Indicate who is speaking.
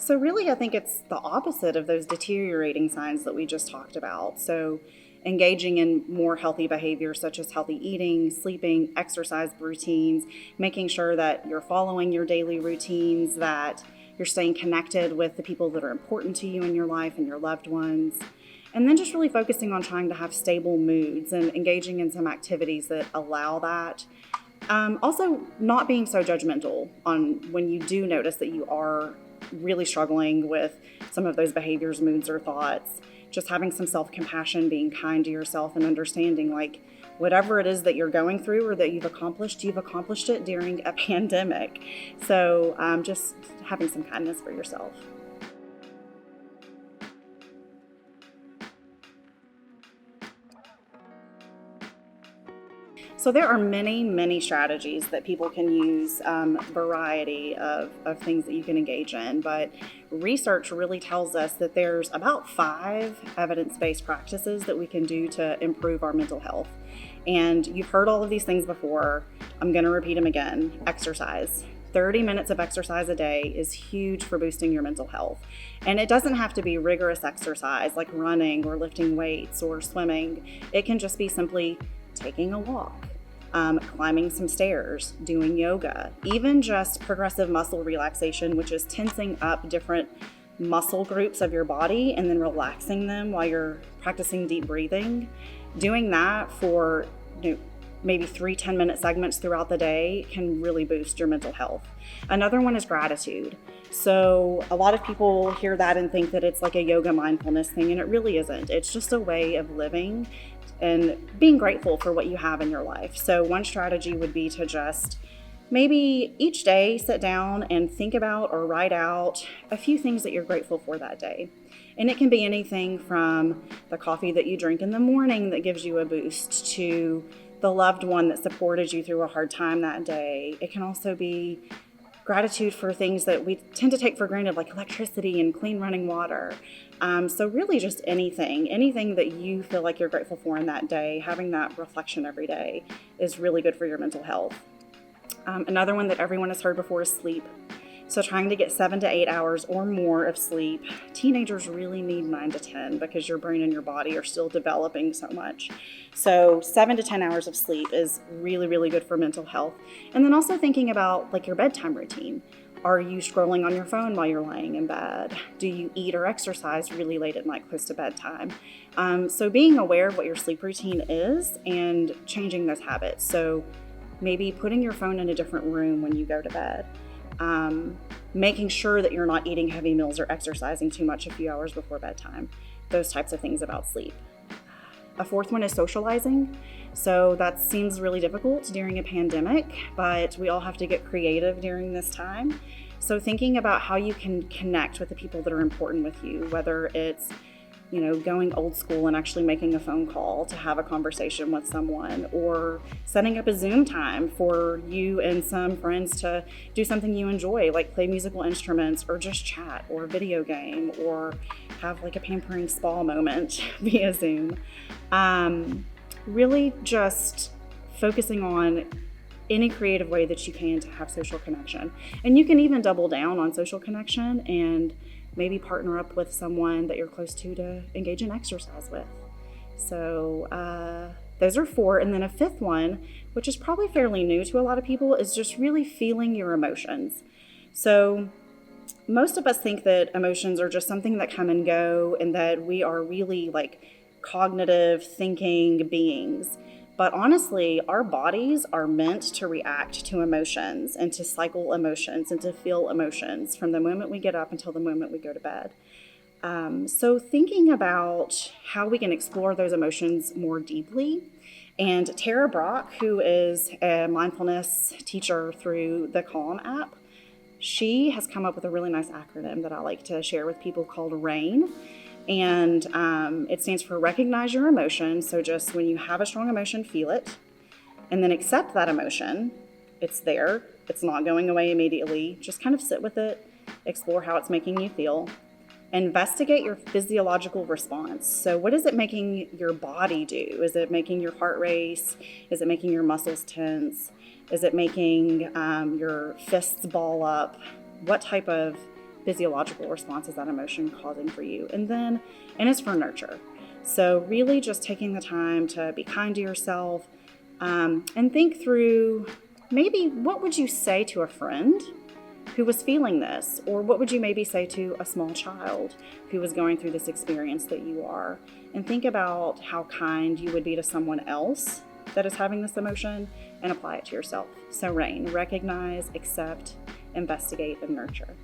Speaker 1: So really, I think it's the opposite of those deteriorating signs that we just talked about. So engaging in more healthy behaviors such as healthy eating, sleeping, exercise routines, making sure that you're following your daily routines, that you're staying connected with the people that are important to you in your life and your loved ones. And then just really focusing on trying to have stable moods and engaging in some activities that allow that. Also, not being so judgmental on when you do notice that you are really struggling with some of those behaviors, moods, or thoughts. Just having some self-compassion, being kind to yourself, and understanding like whatever it is that you're going through or that you've accomplished it during a pandemic. So just having some kindness for yourself. So there are many, many strategies that people can use, variety of things that you can engage in, but research really tells us that there's about 5 evidence-based practices that we can do to improve our mental health. And you've heard all of these things before. I'm going to repeat them again. Exercise. 30 minutes of exercise a day is huge for boosting your mental health. And it doesn't have to be rigorous exercise like running or lifting weights or swimming. It can just be simply taking a walk, climbing some stairs, doing yoga, even just progressive muscle relaxation, which is tensing up different muscle groups of your body and then relaxing them while you're practicing deep breathing. Doing that for maybe 3 10-minute segments throughout the day can really boost your mental health. Another one is gratitude. So a lot of people hear that and think that it's like a yoga mindfulness thing, and it really isn't. It's just a way of living and being grateful for what you have in your life. So one strategy would be to just maybe each day sit down and think about or write out a few things that you're grateful for that day. And it can be anything from the coffee that you drink in the morning that gives you a boost to the loved one that supported you through a hard time that day. It can also be gratitude for things that we tend to take for granted, like electricity and clean running water. So really just anything that you feel like you're grateful for in that day, having that reflection every day is really good for your mental health. Another one that everyone has heard before is sleep. So trying to get 7 to 8 hours or more of sleep. Teenagers really need 9 to 10 because your brain and your body are still developing so much. So 7 to 10 hours of sleep is really, really good for mental health. And then also thinking about like your bedtime routine. Are you scrolling on your phone while you're laying in bed? Do you eat or exercise really late at night close to bedtime? So being aware of what your sleep routine is and changing those habits. So maybe putting your phone in a different room when you go to bed. Making sure that you're not eating heavy meals or exercising too much a few hours before bedtime. Those types of things about sleep. A fourth one is socializing. So that seems really difficult during a pandemic, but we all have to get creative during this time. So thinking about how you can connect with the people that are important with you, whether it's going old school and actually making a phone call to have a conversation with someone, or setting up a Zoom time for you and some friends to do something you enjoy, like play musical instruments or just chat or a video game or have like a pampering spa moment via Zoom. Really just focusing on any creative way that you can to have social connection. And you can even double down on social connection and maybe partner up with someone that you're close to engage in exercise with. So those are 4. And then a 5th one, which is probably fairly new to a lot of people, is just really feeling your emotions. So most of us think that emotions are just something that come and go and that we are really like cognitive thinking beings. But honestly, our bodies are meant to react to emotions and to cycle emotions and to feel emotions from the moment we get up until the moment we go to bed. So thinking about how we can explore those emotions more deeply. And Tara Brock, who is a mindfulness teacher through the Calm app, she has come up with a really nice acronym that I like to share with people called RAIN. And it stands for recognize your emotion. So just when you have a strong emotion, feel it, and then accept that emotion. It's there. It's not going away immediately. Just kind of sit with it, explore how it's making you feel. Investigate your physiological response. So what is it making your body do? Is it making your heart race? Is it making your muscles tense? Is it making your fists ball up? What type of physiological response is that emotion causing for you? And it's for nurture. So really just taking the time to be kind to yourself, and think through, maybe what would you say to a friend who was feeling this? Or what would you maybe say to a small child who was going through this experience that you are? And think about how kind you would be to someone else that is having this emotion, and apply it to yourself. So Rain, recognize, accept, investigate, and nurture.